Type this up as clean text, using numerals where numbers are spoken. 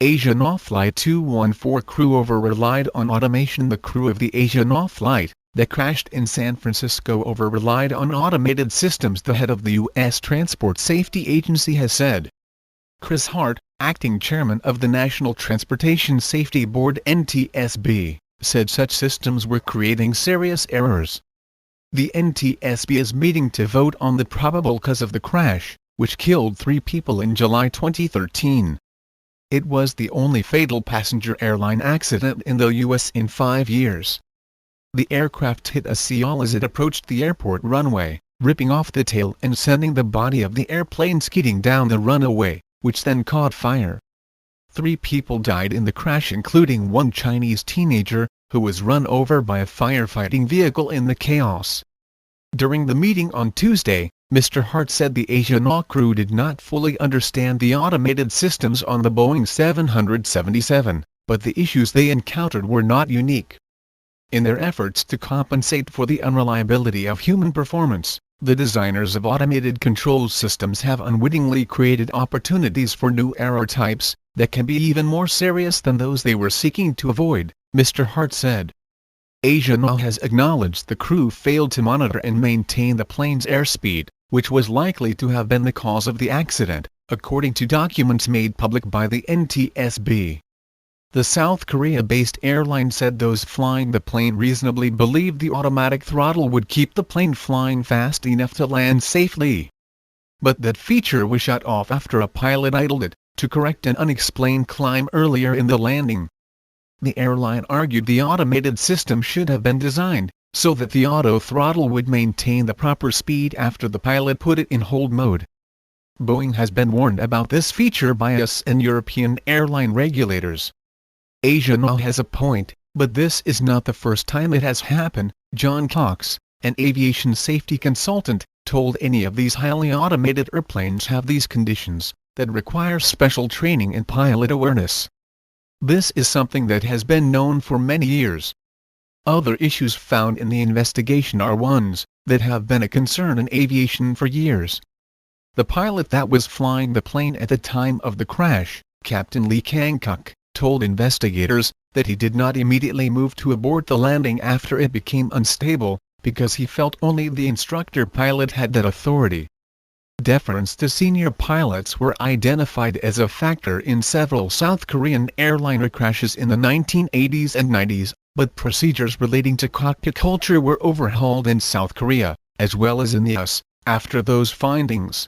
Asiana Flight 214 crew over-relied on automation. The crew of the Asiana flight that crashed in San Francisco over-relied on automated systems, the head of the U.S. Transport Safety Agency has said. Chris Hart, acting chairman of the National Transportation Safety Board (NTSB), said such systems were creating serious errors. The NTSB is meeting to vote on the probable cause of the crash, which killed 3 people in July 2013. It was the only fatal passenger airline accident in the U.S. in 5 years. The aircraft hit a seawall as it approached the airport runway, ripping off the tail and sending the body of the airplane skidding down the runaway, which then caught fire. 3 people died in the crash, including one Chinese teenager, who was run over by a firefighting vehicle in the chaos. During the meeting on Tuesday, Mr. Hart said the Asiana crew did not fully understand the automated systems on the Boeing 777, but the issues they encountered were not unique. In their efforts to compensate for the unreliability of human performance, the designers of automated control systems have unwittingly created opportunities for new error types that can be even more serious than those they were seeking to avoid, Mr. Hart said. Asiana has acknowledged the crew failed to monitor and maintain the plane's airspeed, which was likely to have been the cause of the accident, according to documents made public by the NTSB. The South Korea-based airline said those flying the plane reasonably believed the automatic throttle would keep the plane flying fast enough to land safely. But that feature was shut off after a pilot idled it, to correct an unexplained climb earlier in the landing. The airline argued the automated system should have been designed so that the auto throttle would maintain the proper speed after the pilot put it in hold mode. Boeing has been warned about this feature by US and European airline regulators. Asiana has a point, but this is not the first time it has happened, John Cox, an aviation safety consultant, told any of these highly automated airplanes have these conditions that require special training and pilot awareness. This is something that has been known for many years. Other issues found in the investigation are ones that have been a concern in aviation for years. The pilot that was flying the plane at the time of the crash, Captain Lee Kang-kuk, told investigators that he did not immediately move to abort the landing after it became unstable, because he felt only the instructor pilot had that authority. Deference to senior pilots were identified as a factor in several South Korean airliner crashes in the 1980s and 90s, but procedures relating to cockpit culture were overhauled in South Korea, as well as in the US, after those findings.